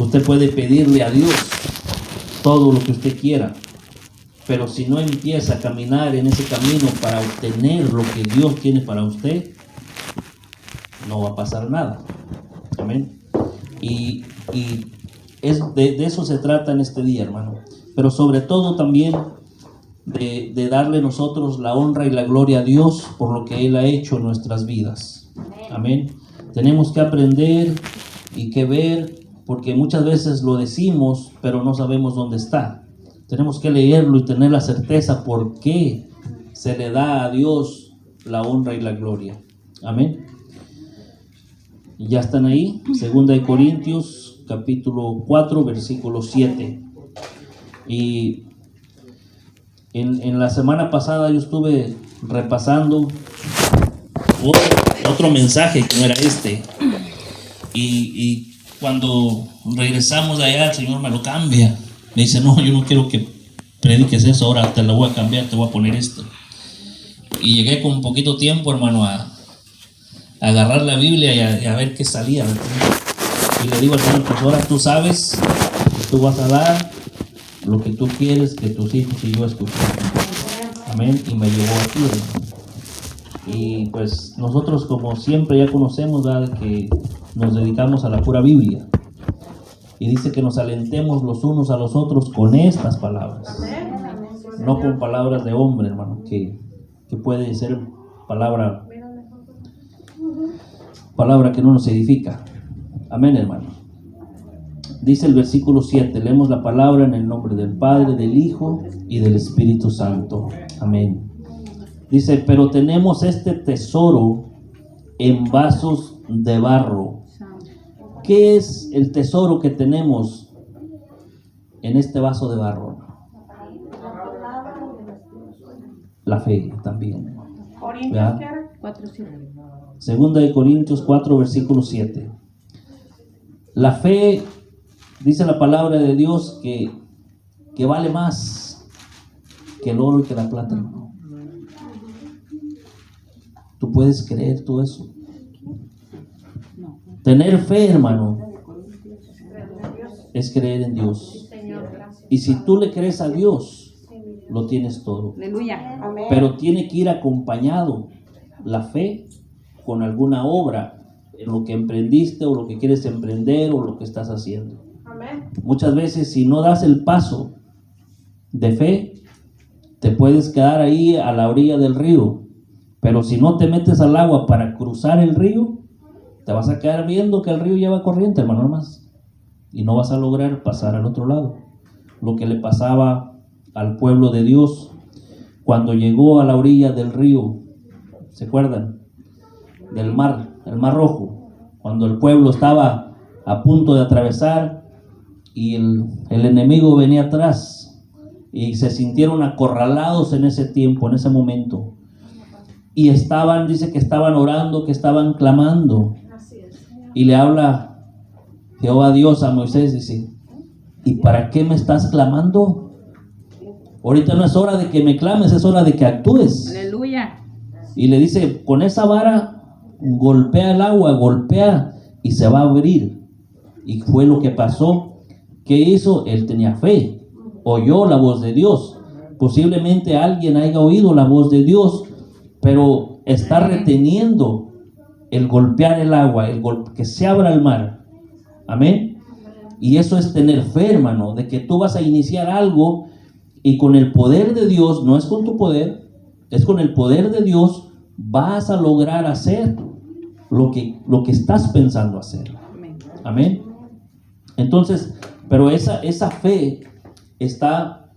Usted puede pedirle a Dios todo lo que usted quiera, pero si no empieza a caminar en ese camino para obtener lo que Dios tiene para usted, no va a pasar nada. Amén. Y de eso se trata en este día, hermano. Pero sobre todo también de darle nosotros la honra y la gloria a Dios por lo que Él ha hecho en nuestras vidas. Amén. Tenemos que aprender y que ver, porque muchas veces lo decimos, pero no sabemos dónde está. Tenemos que leerlo y tener la certeza por qué se le da a Dios la honra y la gloria. Amén. ¿Ya están ahí? Segunda de Corintios, capítulo 4, versículo 7. Y en la semana pasada yo estuve repasando otro mensaje que no era este. Y cuando regresamos de allá, el Señor me lo cambia. Me dice, no, yo no quiero que prediques eso, ahora te lo voy a cambiar, te voy a poner esto. Y llegué con poquito tiempo, hermano, a agarrar la Biblia y a ver qué salía. Y le digo al Señor, pues ahora tú sabes que tú vas a dar lo que tú quieres que tus hijos y yo escuchemos. Amén. Y me llevó aquí, hermano. Y pues nosotros, como siempre ya conocemos, ¿verdad?, que nos dedicamos a la pura Biblia. Y dice que nos alentemos los unos a los otros con estas palabras. No con palabras de hombre, hermano, que puede ser palabra que no nos edifica. Amén, hermano. Dice el versículo 7, leemos la palabra en el nombre del Padre, del Hijo y del Espíritu Santo. Amén. Dice, pero tenemos este tesoro en vasos de barro. ¿Qué es el tesoro que tenemos en este vaso de barro? La fe también. Segunda de Corintios 4, versículo 7. La fe, dice la palabra de Dios, que vale más que el oro y que la plata. ¿Tú puedes creer todo eso? Tener fe, hermano, es creer en Dios. Y si tú le crees a Dios, lo tienes todo. Pero tiene que ir acompañado la fe con alguna obra en lo que emprendiste o lo que quieres emprender o lo que estás haciendo. Muchas veces, si no das el paso de fe, te puedes quedar ahí a la orilla del río. Pero si no te metes al agua para cruzar el río, te vas a quedar viendo que el río lleva corriente, hermano, más, y no vas a lograr pasar al otro lado. Lo que le pasaba al pueblo de Dios cuando llegó a la orilla del río, ¿se acuerdan? Del mar, el mar rojo, cuando el pueblo estaba a punto de atravesar y el enemigo venía atrás y se sintieron acorralados en ese tiempo, en ese momento. Y dice que estaban orando, que estaban clamando. Y le habla Jehová Dios a Moisés, dice, ¿y para qué me estás clamando? Ahorita no es hora de que me clames, es hora de que actúes. Aleluya. Y le dice, con esa vara golpea el agua, golpea y se va a abrir. Y fue lo que pasó. ¿Qué hizo? Él tenía fe, oyó la voz de Dios. Posiblemente alguien haya oído la voz de Dios, pero está reteniendo el golpear el agua, que se abra el mar. Amén. Y eso es tener fe, hermano, de que tú vas a iniciar algo y con el poder de Dios, no es con tu poder, es con el poder de Dios, vas a lograr hacer lo que estás pensando hacer. Amén. Entonces, pero esa fe está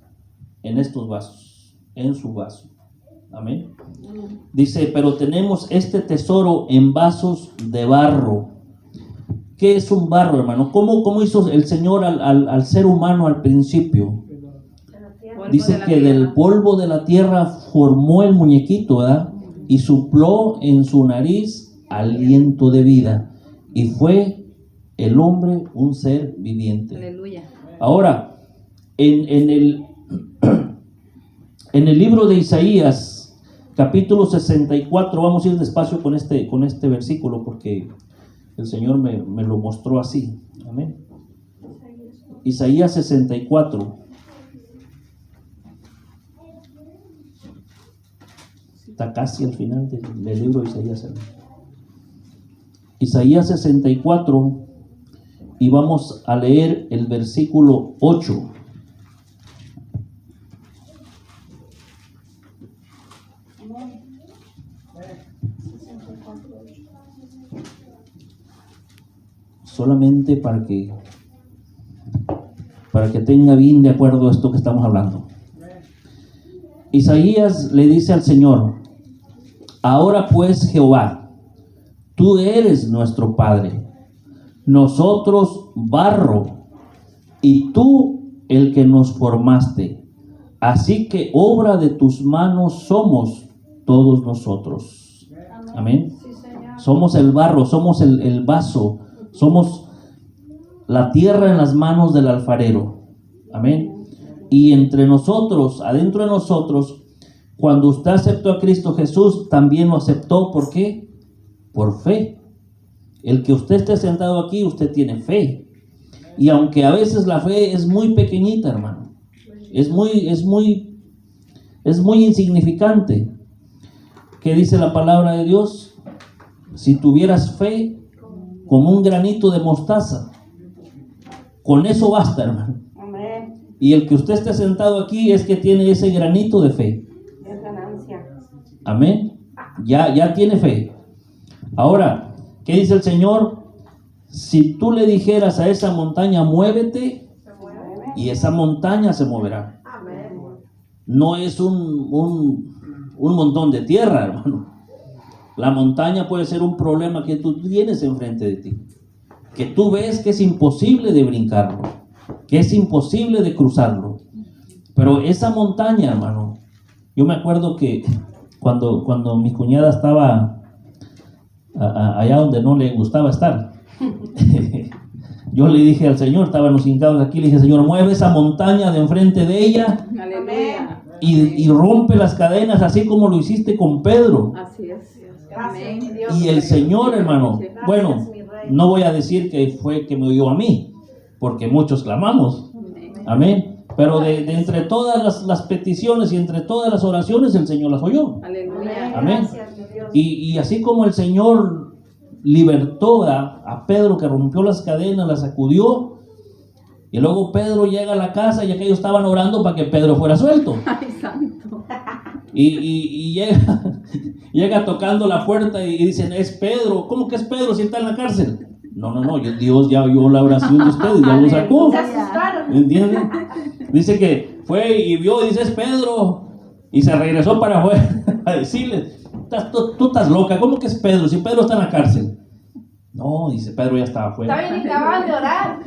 en estos vasos, en su vaso. Amén. Dice, pero tenemos este tesoro en vasos de barro. ¿Qué es un barro, hermano? ¿Cómo hizo el Señor al ser humano al principio? Dice que del polvo de la tierra formó el muñequito, ¿verdad? Y sopló en su nariz aliento de vida. Y fue el hombre un ser viviente. Aleluya. Ahora, en el libro de Isaías, capítulo 64, vamos a ir despacio con este versículo porque el Señor me lo mostró así. Amén. Isaías 64. Está casi al final del libro de Isaías. Isaías 64, y vamos a leer el versículo 8. Solamente para que tenga bien de acuerdo esto que estamos hablando. Isaías le dice al Señor: ahora pues, Jehová, tú eres nuestro Padre, nosotros barro, y tú el que nos formaste. Así que obra de tus manos somos todos nosotros. Amén. Somos el barro, somos el vaso, somos la tierra en las manos del alfarero. Amén. Y entre nosotros, adentro de nosotros, cuando usted aceptó a Cristo Jesús, también lo aceptó. ¿Por qué? Por fe. El que usted esté sentado aquí, usted tiene fe. Y aunque a veces la fe es muy pequeñita, hermano, es muy insignificante. ¿Qué dice la palabra de Dios? Si tuvieras fe como un granito de mostaza, con eso basta, hermano. Amén. Y el que usted esté sentado aquí es que tiene ese granito de fe. Es ganancia. Amén. Ya tiene fe. Ahora, ¿qué dice el Señor? Si tú le dijeras a esa montaña, muévete, Se mueve. y esa montaña se moverá. Amén. No es un montón de tierra, hermano. La montaña puede ser un problema que tú tienes enfrente de ti, que tú ves que es imposible de brincarlo, que es imposible de cruzarlo. Pero esa montaña, hermano, yo me acuerdo que cuando mi cuñada estaba allá donde no le gustaba estar, yo le dije al Señor, estábamos hincados aquí, le dije: Señor, mueve esa montaña de enfrente de ella Aleluya. y rompe las cadenas, así como lo hiciste con Pedro. Así es. Gracias, mi Amén. Dios. Y el Señor, hermano, Gracias, bueno, mi Rey. no voy a decir que fue que me oyó a mí, porque muchos clamamos. Amén. Pero de entre todas las peticiones y entre todas las oraciones, el Señor las oyó. Aleluya. Amén. Gracias, mi Dios. Y así como el Señor libertó a Pedro, que rompió las cadenas, las sacudió, y luego Pedro llega a la casa y aquellos estaban orando para que Pedro fuera suelto. Ay, santo. Y llega tocando la puerta y dicen: es Pedro. ¿Cómo que es Pedro si está en la cárcel? No, Dios ya oyó la oración de ustedes, ya lo sacó. Se asustaron. ¿Entienden? Dice que fue y vio y dice: es Pedro. Y se regresó para afuera a decirle: tú estás loca, ¿cómo que es Pedro si Pedro está en la cárcel? No, dice, Pedro ya estaba afuera. Está bien, acababan de orar.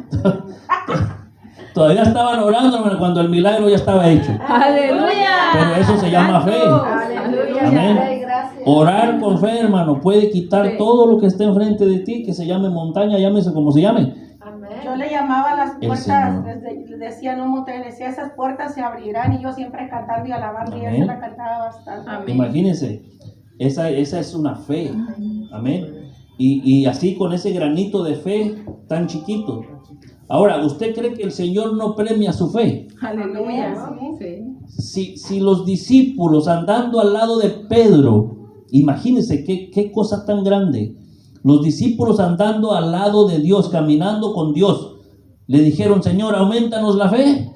Todavía estaban orando, hermano, cuando el milagro ya estaba hecho. Aleluya. Pero eso se llama fe. Aleluya, Amén. Rey, gracias. Orar con fe, hermano, puede quitar Sí. todo lo que esté enfrente de ti, que se llame montaña, llámese como se llame. Amén. Yo le llamaba a las El puertas, Señor. le decía en un motel, decía: esas puertas se abrirán, y yo siempre cantando y alabando, y él Amén. se la cantaba bastante. Amén. Imagínense, esa es una fe. Amén. Y así con ese granito de fe tan chiquito. Ahora, ¿usted cree que el Señor no premia su fe? Aleluya. Sí. Si los discípulos andando al lado de Pedro, imagínense qué cosa tan grande. Los discípulos andando al lado de Dios, caminando con Dios, le dijeron: Señor, aumentanos la fe.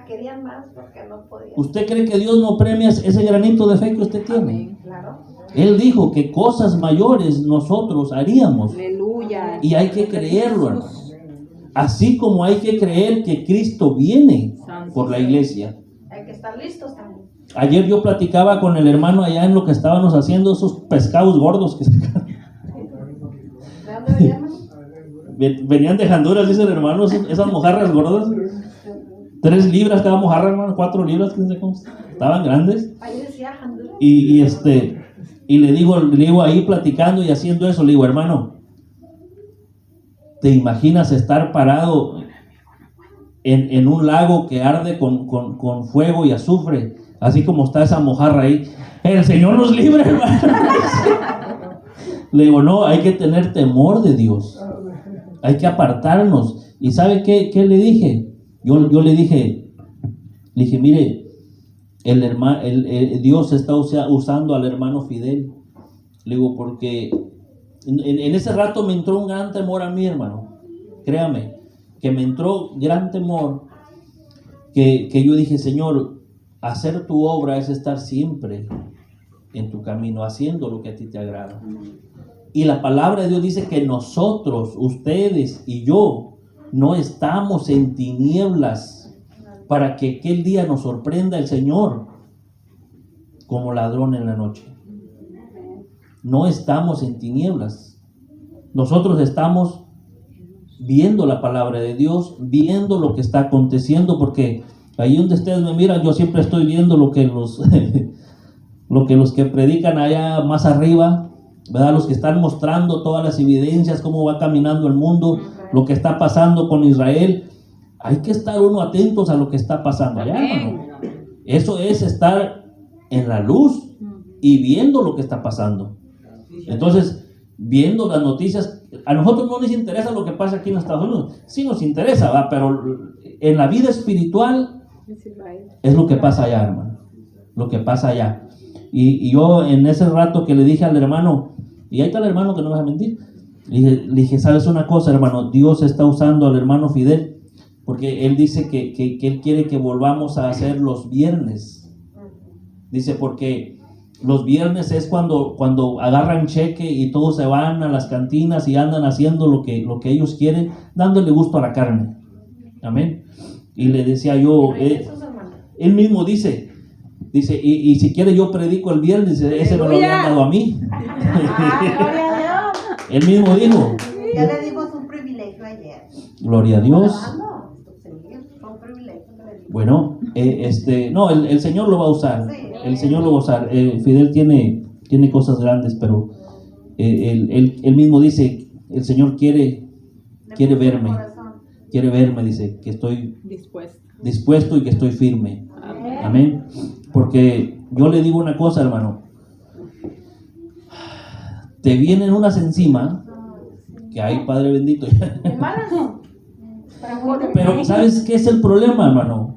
Querían más porque no podían. ¿Usted cree que Dios no premia ese granito de fe que usted tiene? Amén. Claro. Él dijo que cosas mayores nosotros haríamos. Aleluya. Y hay que creerlo, hermano. Así como hay que creer que Cristo viene por la iglesia. Hay que estar listos también. Ayer yo platicaba con el hermano allá en lo que estábamos haciendo, esos pescados gordos que sacaron. ¿De dónde venían? Venían de Honduras, dice el hermano, esas mojarras gordas. 3 libras cada mojarra, hermano, 4 libras, que no sé cómo. Estaban grandes. Ahí decía Honduras. Y le digo ahí platicando y haciendo eso, le digo: hermano, ¿te imaginas estar parado en un lago que arde con fuego y azufre, así como está esa mojarra ahí? El Señor nos libre, hermano. Le digo: no, hay que tener temor de Dios. Hay que apartarnos. ¿Y sabe qué le dije? Yo le dije, mire, Dios está usando al hermano Fidel. Le digo, porque en ese rato me entró un gran temor a mí, hermano. Créame, que me entró gran temor, que yo dije, Señor, hacer tu obra es estar siempre en tu camino, haciendo lo que a ti te agrada. Y la palabra de Dios dice que nosotros, ustedes y yo, no estamos en tinieblas para que aquel día nos sorprenda el Señor como ladrón en la noche. No estamos en tinieblas. Nosotros estamos viendo la palabra de Dios, viendo lo que está aconteciendo, porque ahí donde ustedes me miran, yo siempre estoy viendo lo que los que predican allá más arriba, ¿verdad? Los que están mostrando todas las evidencias, cómo va caminando el mundo, lo que está pasando con Israel. Hay que estar uno atentos a lo que está pasando allá, hermano. Eso es estar en la luz y viendo lo que está pasando. Entonces, viendo las noticias, a nosotros no nos interesa lo que pasa aquí en Estados Unidos. Sí nos interesa, ¿va? Pero en la vida espiritual es lo que pasa allá, hermano. Lo que pasa allá. Y yo en ese rato que le dije al hermano, y ahí está el hermano que no me va a mentir, le dije, ¿sabes una cosa, hermano? Dios está usando al hermano Fidel, porque él dice que él quiere que volvamos a hacer los viernes. Dice, porque los viernes es cuando agarran cheque y todos se van a las cantinas y andan haciendo lo que ellos quieren, dándole gusto a la carne. Amén. Y le decía yo, él mismo dice, y si quiere yo predico el viernes, ese me lo habían dado a mí. Gloria a Dios. Él mismo dijo. Ya le dimos un privilegio ayer. Gloria a Dios. Un privilegio. Bueno, no, el Señor lo va a usar. Sí. El Señor lo va a usar. Fidel tiene cosas grandes, pero él mismo dice, el Señor quiere verme. Quiere verme, dice, que estoy dispuesto y que estoy firme. Amén. Porque yo le digo una cosa, hermano. Te vienen unas encima, que hay, Padre bendito. Pero ¿sabes qué es el problema, hermano?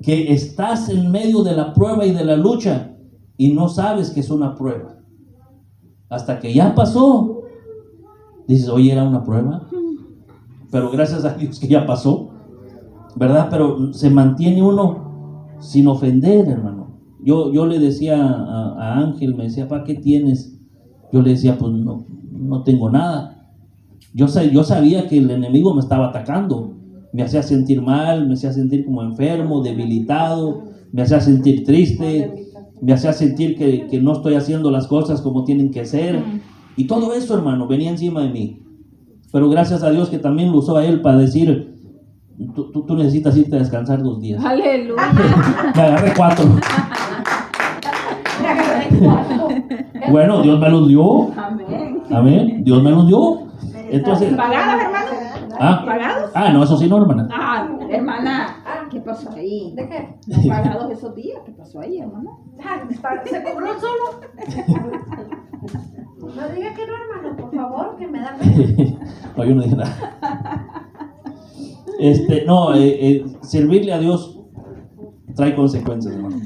Que estás en medio de la prueba y de la lucha y no sabes que es una prueba. Hasta que ya pasó, dices, oye, era una prueba. Pero gracias a Dios que ya pasó, ¿verdad? Pero se mantiene uno sin ofender, hermano. Yo le decía a Ángel, me decía, ¿para qué tienes? Yo le decía, pues no tengo nada. Yo sabía que el enemigo me estaba atacando. Me hacía sentir mal, me hacía sentir como enfermo, debilitado, me hacía sentir triste, me hacía sentir que no estoy haciendo las cosas como tienen que ser. Y todo eso, hermano, venía encima de mí. Pero gracias a Dios que también lo usó a él para decir, tú necesitas irte a descansar 2 días. Aleluya. Me agarré 4. Bueno, Dios me los dio. Amén. Amén. Dios me los dio. Entonces, ¿Pagados, hermano? ¿Pagados? No, eso sí no, hermana. Hermana, ¿qué pasó ahí? ¿De qué? ¿No pagados esos días? ¿Qué pasó ahí, hermana? ¿Se cobró solo? No diga que no, hermano, por favor, que me da pena. No, yo no dije nada. Servirle a Dios trae consecuencias, hermano.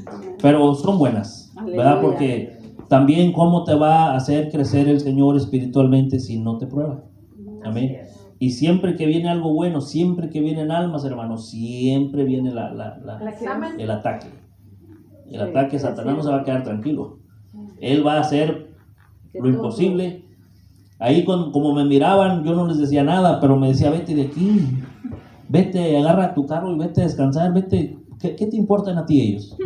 Pero son buenas, ¿verdad? Aleluya. Porque también cómo te va a hacer crecer el Señor espiritualmente si no te prueba. Amén. Y siempre que viene algo bueno, siempre que vienen almas, hermanos, siempre viene el ataque. El ataque, Satanás no se va a quedar tranquilo. Él va a hacer lo imposible. Ahí como me miraban, yo no les decía nada, pero me decía, vete de aquí. Vete, agarra tu carro y vete a descansar, vete. ¿Qué te importan a ti ellos?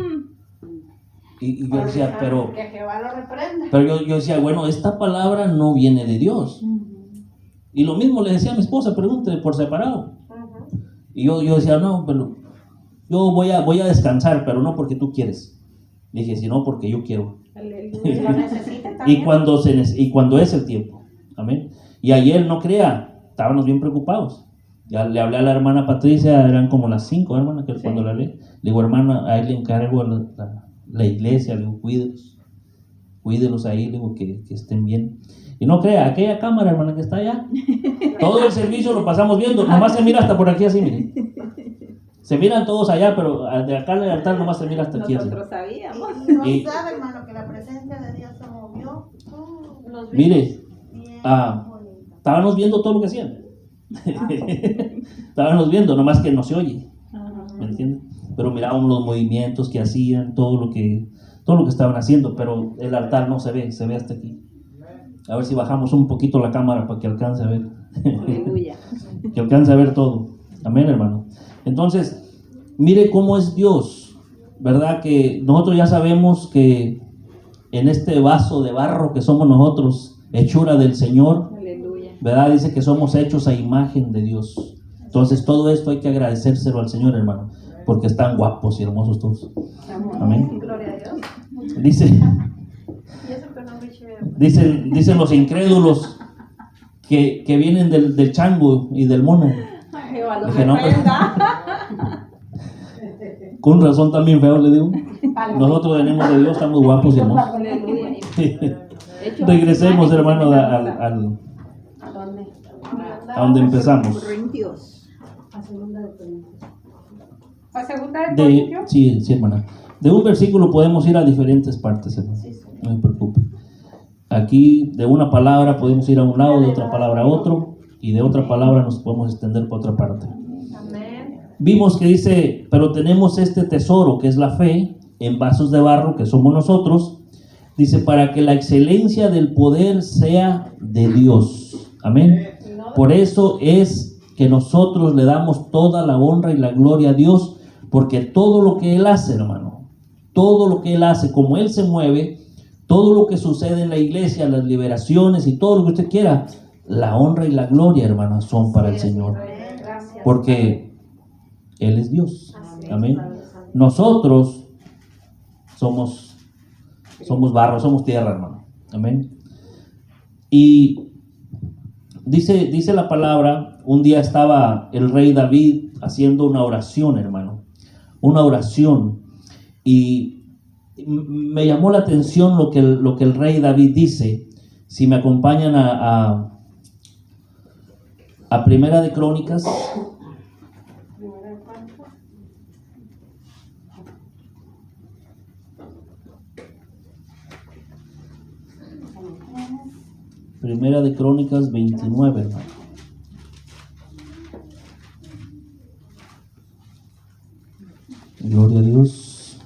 Y yo decía, pero Que Jehová lo reprenda. yo decía, bueno, esta palabra no viene de Dios. Y lo mismo le decía a mi esposa, pregúntele por separado. Y yo decía, no, pero yo voy a descansar, pero no porque tú quieres. Le dije, sino porque yo quiero. Aleluya. Lo necesita Y también. cuando es el tiempo. Amén. Y ayer, no crea, estábamos bien preocupados. Ya le hablé a la hermana Patricia, eran como las 5, hermana, que cuando la hablé. Le digo, hermana, a él le encargo la iglesia, le digo, cuídelos. cuídelos ahí, digo, que estén bien. Y no crea, aquella cámara, hermana, que está allá, todo el servicio lo pasamos viendo, nomás se mira hasta por aquí así, miren. Se miran todos allá, pero de acá al altar nomás se mira hasta aquí así. Nosotros sabíamos. Y no Y- sabe, hermano, que la presencia de Dios se movió. Los vi Mire, bien bonito. estábamos viendo todo lo que hacían. Estábamos viendo, nomás que no se oye, ¿me entiendes? Pero mirábamos los movimientos que hacían, todo lo que estaban haciendo, pero el altar no se ve hasta aquí. A ver si bajamos un poquito la cámara para que alcance a ver. Aleluya. Que alcance a ver todo. Amén, hermano. Entonces, mire cómo es Dios, ¿verdad? Que nosotros ya sabemos que en este vaso de barro que somos nosotros, hechura del Señor, Aleluya. ¿verdad? Dice que somos hechos a imagen de Dios. Entonces, todo esto hay que agradecérselo al Señor, hermano, porque están guapos y hermosos todos. Amén. Gloria a Dios. Dice, Y eso que no me eché. dicen los incrédulos que vienen del chango y del mono. Jehová lo Dije, no, pues, reprenda. con razón también feo, le digo. Nosotros venimos de Dios, estamos guapos y hermosos. Aleluya. Hecho, Regresemos, hermano, ¿A dónde? a donde empezamos. Corintios. ¿A segunda de Corintios? Sí, hermana. De un versículo podemos ir a diferentes partes, hermano. No se preocupe. Aquí de una palabra podemos ir a un lado, de otra palabra a otro, y de otra palabra nos podemos extender por otra parte. Amén. Vimos que dice, pero tenemos este tesoro que es la fe en vasos de barro que somos nosotros. Dice, para que la excelencia del poder sea de Dios. Amén. Por eso es que nosotros le damos toda la honra y la gloria a Dios, porque todo lo que Él hace, hermano, todo lo que Él hace, como Él se mueve, todo lo que sucede en la iglesia, las liberaciones y todo lo que usted quiera, la honra y la gloria, hermano, son para el Señor. Gracias. Porque Él es Dios. Amén. Nosotros somos barro, somos tierra, hermano. Amén. Y dice la palabra, un día estaba el rey David haciendo una oración, hermano. Una oración. Y me llamó la atención lo que el rey David dice. Si me acompañan a Primera de Crónicas. Primera de Crónicas 29, hermano. Gloria a Dios.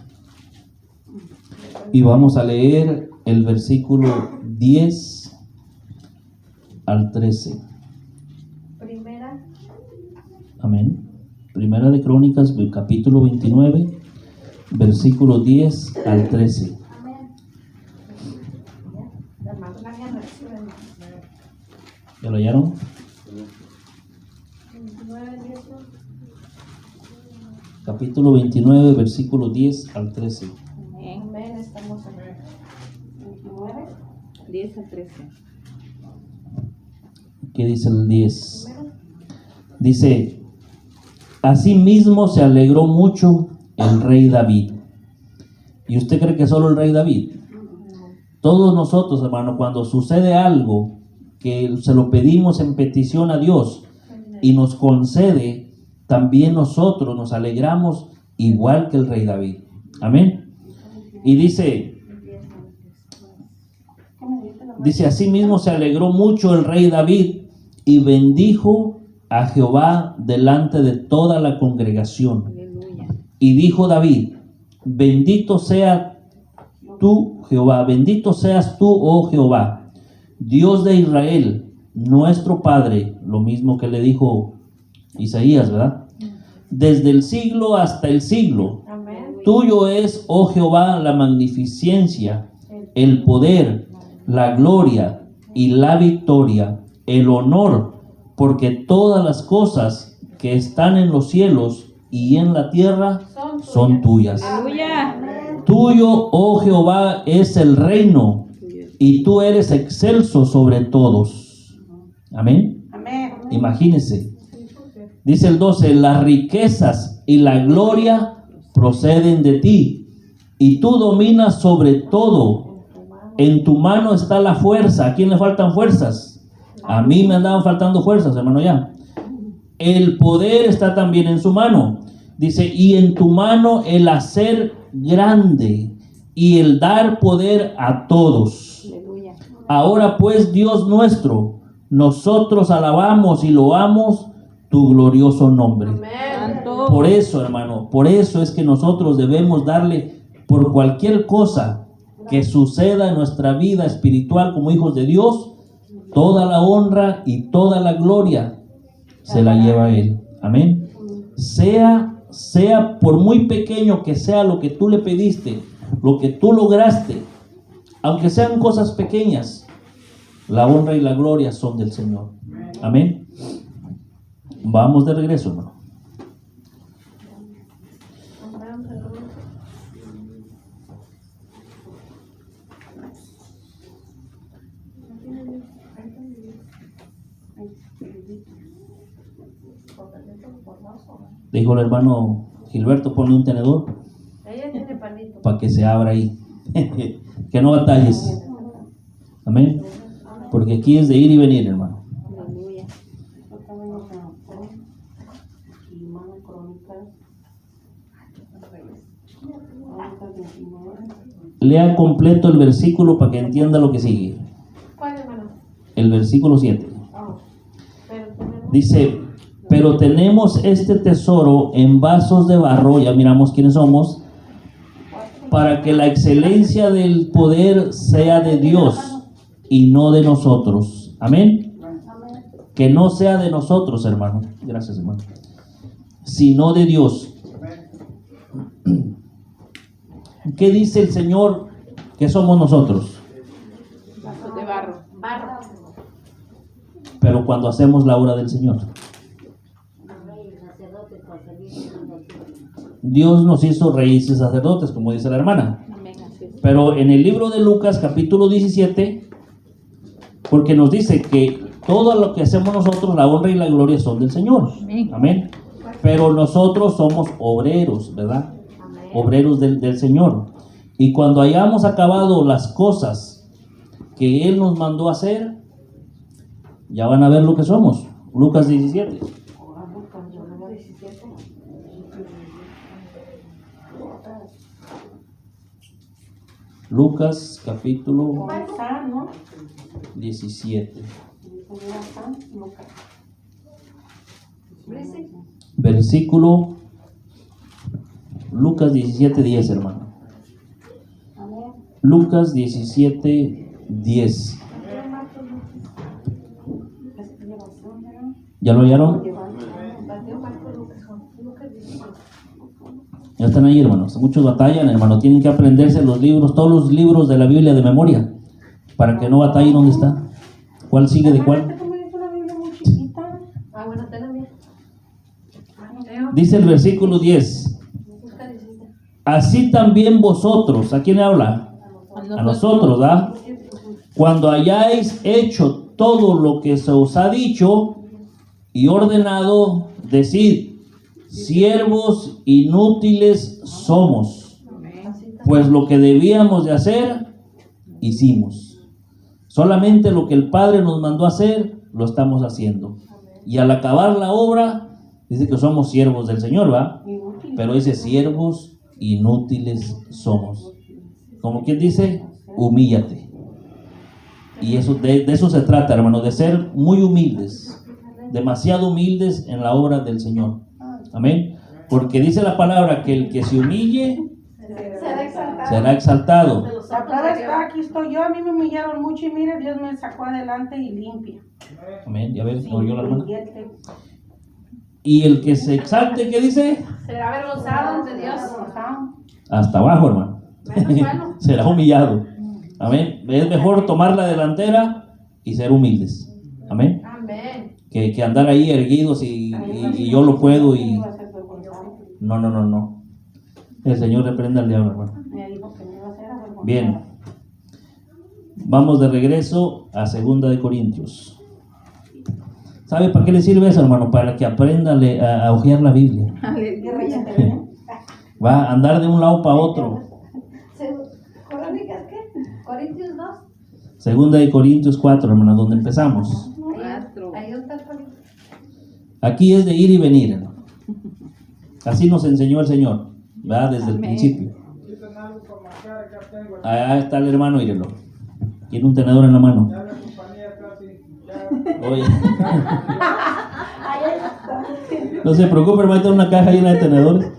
Y vamos a leer el versículo 10 al 13. Primera. Amén. Primera de Crónicas, capítulo 29, versículo 10 al 13. Amén. La hermana ya no recibe, hermano. ¿Ya lo hallaron? 29, 10. Capítulo 29, versículo 10 al 13. Amén. Amén. Estamos en 29. 10 al 13. ¿Qué dice el 10? Dice, asimismo se alegró mucho el rey David. ¿Y usted cree que solo el rey David? Todos nosotros, hermano, cuando sucede algo que se lo pedimos en petición a Dios y nos concede, también nosotros nos alegramos igual que el rey David. Amén. Y dice, asimismo se alegró mucho el rey David y bendijo a Jehová delante de toda la congregación. Aleluya. Y dijo David, bendito sea tú, Jehová, bendito seas tú, oh Jehová, Dios de Israel, nuestro Padre, lo mismo que le dijo Isaías, ¿verdad? Desde el siglo hasta el siglo. Amén. Tuyo es, oh Jehová, la magnificencia, el poder, la gloria y la victoria, el honor, porque todas las cosas que están en los cielos y en la tierra son tuyas. Aleluya. Tuyo, oh Jehová, es el reino, y tú eres excelso sobre todos. Amén. Amén. Imagínense. Dice el 12, las riquezas y la gloria proceden de ti, y tú dominas sobre todo, En tu mano está la fuerza. ¿A quién le faltan fuerzas? A mí me andaban faltando fuerzas, hermano, ya. El poder está también en su mano. Dice, y en tu mano el hacer grande y el dar poder a todos. Aleluya. Ahora pues, Dios nuestro, nosotros alabamos y loamos tu glorioso nombre. Santo. Por eso, hermano, por eso es que nosotros debemos darle por cualquier cosa que suceda en nuestra vida espiritual como hijos de Dios, toda la honra y toda la gloria se la lleva a Él. Amén. Sea por muy pequeño que sea lo que tú le pediste, lo que tú lograste, aunque sean cosas pequeñas, la honra y la gloria son del Señor. Amén. Vamos de regreso, hermano. Dijo el hermano Gilberto, ponle un tenedor Ella tiene palito. para que se abra ahí. Que no batalles. Amén. Porque aquí es de ir y venir, hermano. Aleluya. Lea completo el versículo para que entienda lo que sigue. ¿Cuál, hermano? El versículo 7. Pero tenemos... Dice, pero tenemos este tesoro en vasos de barro, ya miramos quiénes somos, para que la excelencia del poder sea de Dios y no de nosotros. Amén. Que no sea de nosotros, hermano. Gracias, hermano. Sino de Dios. ¿Qué dice el Señor que somos nosotros? Vasos de barro. Barro. Pero cuando hacemos la obra del Señor. Dios nos hizo reyes y sacerdotes, como dice la hermana. Amén. Así es. Pero en el libro de Lucas, capítulo 17, porque nos dice que todo lo que hacemos nosotros, la honra y la gloria son del Señor. Amén. Amén. Pero nosotros somos obreros, ¿verdad? Obreros del Señor. Y cuando hayamos acabado las cosas que Él nos mandó a hacer, ya van a ver lo que somos. Lucas 17. Lucas capítulo Comenzar, ¿no? 17. Lucas. Versículo Lucas 17:10, hermano. Lucas 17:10. ¿Ya lo hallaron? Ya están ahí, hermanos. Muchos batallan, hermano. Tienen que aprenderse los libros, todos los libros de la Biblia de memoria, para que no batallen dónde está. ¿Cuál sigue de cuál? Tú me dices una Biblia muy chiquita. Ah, bueno, ten la mía. Dice el versículo 10. Así también vosotros, ¿a quién habla? A nosotros, ¿verdad? Cuando hayáis hecho todo lo que se os ha dicho y ordenado, decid, siervos inútiles somos, pues lo que debíamos de hacer, hicimos. Solamente lo que el Padre nos mandó a hacer, lo estamos haciendo. Y al acabar la obra, dice que somos siervos del Señor, ¿va? Pero dice, siervos inútiles somos. Como quien dice, humíllate. Y eso, de eso se trata, hermano, de ser muy humildes, demasiado humildes en la obra del Señor. Amén. Porque dice la palabra que el que se humille será exaltado. La prueba está, aquí estoy yo, a mí me humillaron mucho y mire, Dios me sacó adelante y limpia. Amén. Ya ves, ¿no oyó la hermana? Billete. Y el que se exalte, ¿qué dice? Será avergonzado ante Dios. Ajá. Hasta abajo, hermano. Bueno. Será humillado. Amén. Es mejor tomar la delantera y ser humildes. Amén. Amén. Que andar ahí erguidos y yo lo puedo y... No. El Señor reprenda al diablo, hermano. Me dijo que me iba a hacer avergonzado. Bien. Vamos de regreso a 2 de Corintios. ¿Sabe para qué le sirve eso, hermano? Para que aprenda a hojear la Biblia. Aleluya. Va a andar de un lado para otro. ¿Crónicas qué? Corintios 2. Segunda de Corintios 4, hermano, donde empezamos. Ahí está el palito. Aquí es de ir y venir, hermano. Así nos enseñó el Señor, ¿verdad? Desde el Amén. principio. Ahí está el hermano, mírenlo. Tiene un tenedor en la mano. Oye. No se preocupe, hermano, está una caja llena de tenedores.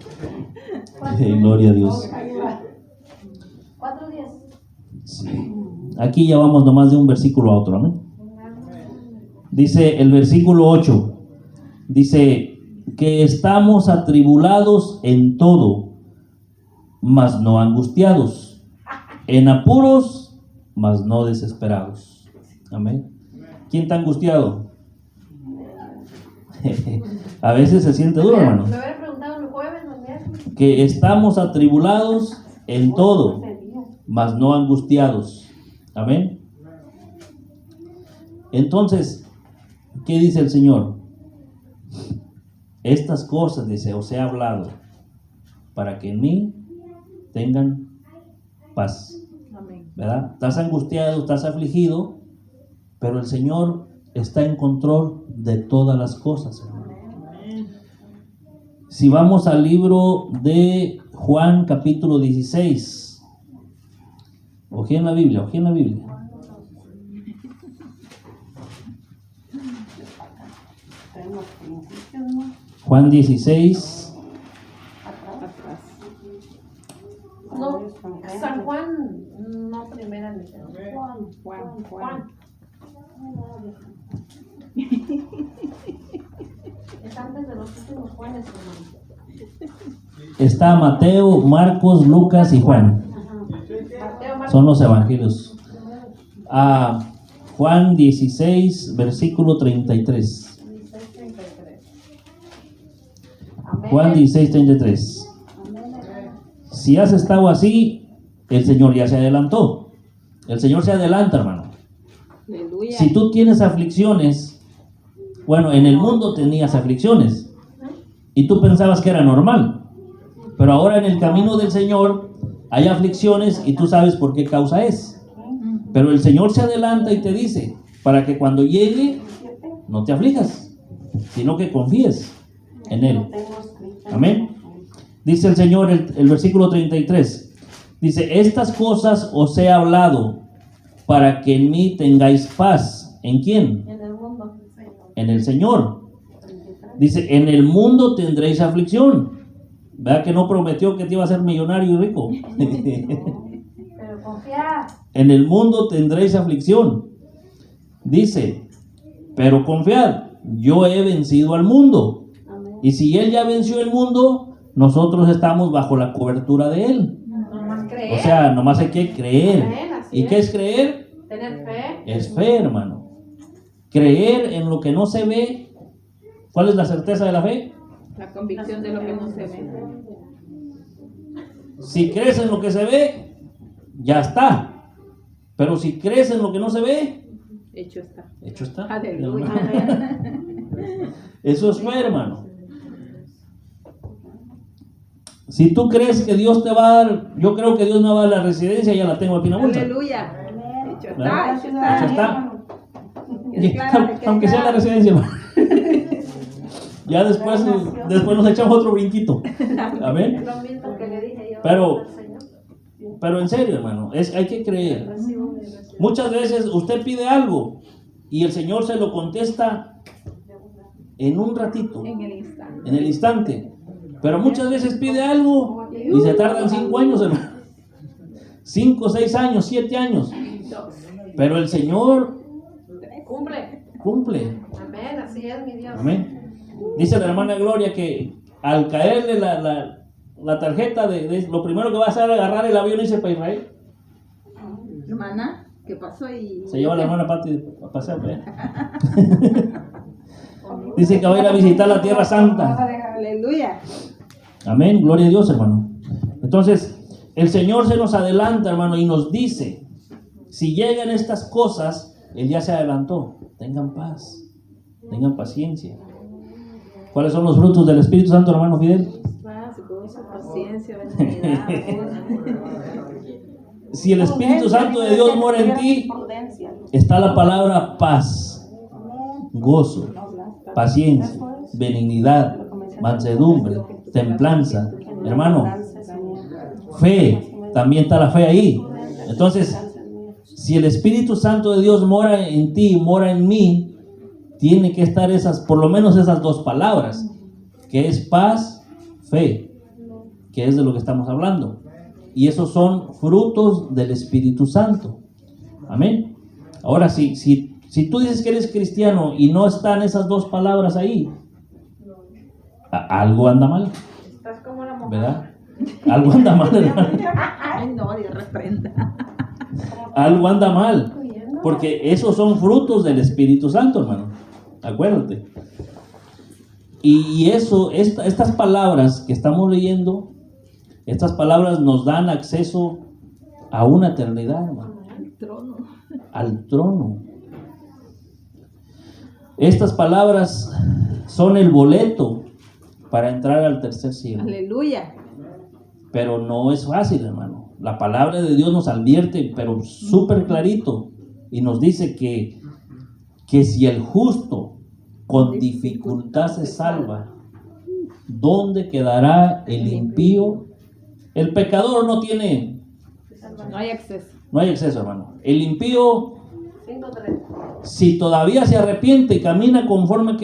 Gloria a Dios. 4:10. Sí. Aquí ya vamos nomás de un versículo a otro, amén. Dice el versículo 8, dice que estamos atribulados en todo, mas no angustiados, en apuros, mas no desesperados. Amén. ¿Quién está angustiado? A veces se siente duro, hermano. Me hubiera preguntado el jueves, los miércoles. Que estamos atribulados en todo, mas no angustiados. Amén. Entonces, ¿qué dice el Señor? Estas cosas, dice, os he hablado para que en mí tengan paz. Amén. ¿Verdad? Estás angustiado, estás afligido, pero el Señor está en control de todas las cosas, hermano. Si vamos al libro de Juan capítulo 16, ojé en la Biblia, ojé en la Biblia. Juan 16, Atrás. No, San Juan, no primera ni segunda. Juan. Es antes de los últimos Juanes, hermano. está Mateo, Marcos, Lucas y Juan. Mateo, Marcos. Son los evangelios. Juan 16, versículo 33. 16:33. Amén. Juan 16, 33. Si has estado así, el Señor ya se adelantó. El Señor se adelanta, hermano. Aleluya. Si tú tienes aflicciones, bueno, en el mundo tenías aflicciones y tú pensabas que era normal, pero ahora en el camino del Señor hay aflicciones y tú sabes por qué causa es. Pero el Señor se adelanta y te dice, para que cuando llegue no te aflijas, sino que confíes en Él. Amén. Dice el Señor, el versículo 33, dice, estas cosas os he hablado para que en mí tengáis paz. ¿En quién? En el mundo. En el Señor. Dice, en el mundo tendréis aflicción. ¿Verdad que no prometió que te iba a ser millonario y rico? Pero confía. En el mundo tendréis aflicción. Dice, pero confiad, yo he vencido al mundo. Y si Él ya venció el mundo, nosotros estamos bajo la cobertura de Él. Nomás O creer. sea, nomás hay que creer. Amén, así ¿Y qué es creer? Tener fe. Es fe, hermano. Creer en lo que no se ve. ¿Cuál es la certeza de la fe? La convicción de lo que no se ve. Si crees en lo que se ve, ya está. Pero si crees en lo que no se ve, Hecho está. hecho está. Aleluya. Eso es fe, hermano. Si tú crees que Dios te va a dar, yo creo que Dios me va a dar la residencia, ya la tengo aquí en la bolsa. Aleluya. Hecho ¿Verdad? está. Hecho está. Es claro, Aunque sea la residencia, hermano. Ya después nos echamos otro brinquito. Amén. Es lo mismo que le dije yo Pero- al Señor. Pero en serio, hermano, hay que creer. Recibo mi recibo. Muchas veces usted pide algo y el Señor se lo contesta en un ratito, en el instante. en el instante. Pero muchas veces pide algo y se tardan 5 años, hermano. 5, 6 años, 7 años. Pero el Señor Cumple. cumple. Amén. Así es mi Dios. Amén. Dice la hermana Gloria que al caerle la tarjeta lo primero que va a hacer es agarrar el avión y irse para Israel. Hermana, ¿qué pasó? Se lleva a la hermana Pati a pasear para allá. Dice que va a ir a visitar la Tierra Santa. Aleluya. Amén, gloria a Dios, hermano. Entonces, el Señor se nos adelanta, hermano, y nos dice, si llegan estas cosas, Él ya se adelantó. Tengan paz, tengan paciencia. ¿Cuáles son los frutos del Espíritu Santo, hermano Fidel? Paz, gozo, paciencia, benignidad, amor. Si el Espíritu Santo de Dios mora en ti, Prudencia. está la palabra paz, gozo, paciencia, benignidad, mansedumbre, templanza. Hermano, fe, también está la fe ahí. Entonces, si el Espíritu Santo de Dios mora en ti, mora en mí, tiene que estar esas, por lo menos esas dos palabras, que es paz, fe, que es de lo que estamos hablando. Y esos son frutos del Espíritu Santo. Amén. Ahora, si tú dices que eres cristiano y no están esas dos palabras ahí, algo anda mal, Estás como la mujer. ¿verdad? Algo anda mal, hermano. Ay, no, Dios reprenda. Algo anda mal, porque esos son frutos del Espíritu Santo, hermano. Acuérdate. Y eso, estas palabras que estamos leyendo, estas palabras nos dan acceso a una eternidad, hermano. El trono. Al trono. Estas palabras son el boleto para entrar al tercer cielo. Aleluya. Pero no es fácil, hermano. La palabra de Dios nos advierte, pero súper clarito, y nos dice que si el justo con dificultad se salva, ¿dónde quedará el impío? El pecador no tiene, No hay acceso. no hay exceso, hermano. El impío, 5-3. si todavía se arrepiente y camina conforme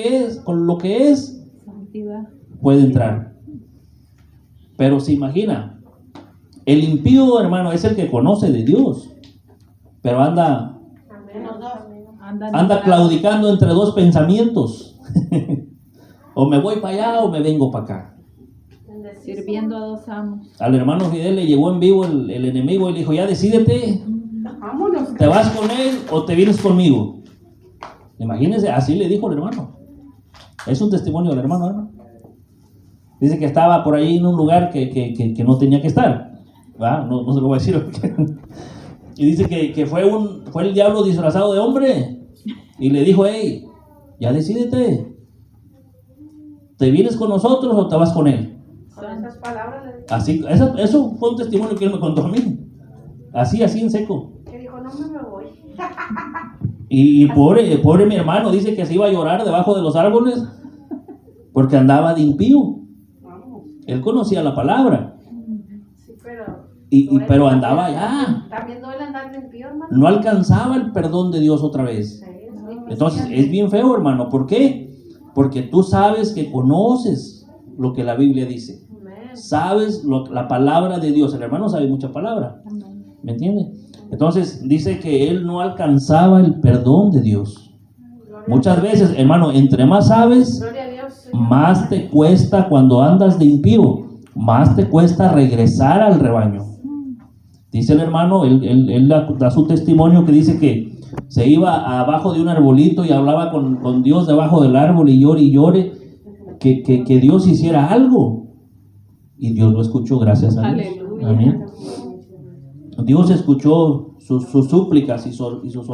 con lo que es, Santidad. puede entrar. Pero se imagina, el impío, hermano, es el que conoce de Dios, pero anda claudicando entre dos pensamientos. O me voy para allá o me vengo para acá. Sirviendo a dos amos. Al hermano Fidel le llegó en vivo el enemigo y le dijo, ya decídete, Vámonos. ¿te vas con él o te vienes conmigo? Imagínense, así le dijo el hermano. Es un testimonio del hermano, ¿no? Dice que estaba por ahí en un lugar que no tenía que estar. ¿Va? No se lo voy a decir. Y dice que fue el diablo disfrazado de hombre y le dijo, hey, ya decídete, ¿te vienes con nosotros o te vas con él? Con esas palabras le dije. Así, eso fue un testimonio que él me contó a mí. Así en seco. Que dijo, no me voy. Y pobre mi hermano, dice que se iba a llorar debajo de los árboles porque andaba de impío. Él conocía la palabra, Sí, pero... pero andaba allá. También duele andar de impío, hermano. No alcanzaba el perdón de Dios otra vez. Sí, es difícil. Entonces es bien feo, hermano. ¿Por qué? Porque tú sabes que conoces lo que la Biblia dice. Amén. Sabes la palabra de Dios. El hermano sabe mucha palabra. ¿Me entiende? Entonces dice que él no alcanzaba el perdón de Dios. Muchas veces, hermano, entre más sabes, Gloria a Dios. Sí. más te cuesta cuando andas de impío, más te cuesta regresar al rebaño. Dice el hermano, él da su testimonio que dice que se iba abajo de un arbolito y hablaba con Dios debajo del árbol y llore, que Dios hiciera algo. Y Dios lo escuchó, gracias a Dios. Aleluya. Amén. Dios escuchó sus súplicas y sus